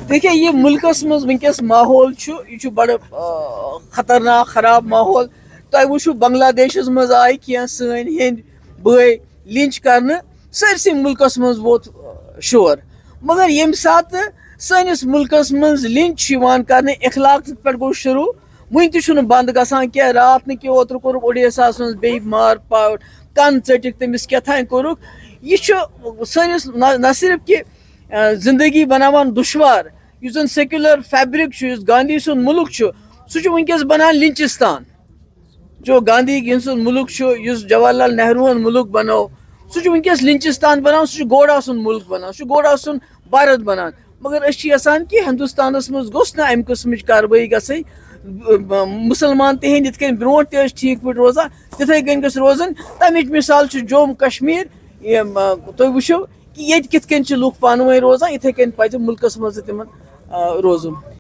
دیکھیے یہ ملکس مز ونکس ماحول یہ بڑا خطرناک خراب ماحول. تہ وچھو بنگلہ دیشس مز آئی کی سن ہند بھائی لنچ کرنے سرسی ملکس مز ووت شور. مگر یم سات سنس ملکس مز لنچ کرنے اخلاق پہ گو شروع ون تہ بند گژھان کی رات نہ اوتر کورک اڑیساس مز بی مار پاٹ کن ٹھٹک تمس کتھان کورک. یہ سنس نہ صرف کہ زندگی بناوان دشوار اس زن سیکولر فیبرک گاندھی سن ملک سہ ونکس بنان لنچستان. جو گاندھی سن ملک اس جواہر لال نہرو ملک بنو سہ ونکس لنچستان بنان. سہ گوڑا سن ملک بنان سہ گوڑا سن بھارت بنان. مگر اچھی یژھان کہ ہندوستانس مز گوس نا امہ قسمچ کاروٲیی گژھٕنۍ. مسلمان تہند یتھ کن برونٹ تہ ٹھیک پٲٹھۍ روزان تتھے کن گژھِ روزن. تمچ مثال جوم کشمیر. تُہۍ وٕچھِو کہ ییٚتہِ کِتھ کٔنۍ چھِ لُکھ پانہٕ ؤنۍ روزان اتھے کٔنۍ پزِ ملکس منٛز تہِ تِمن روزُن.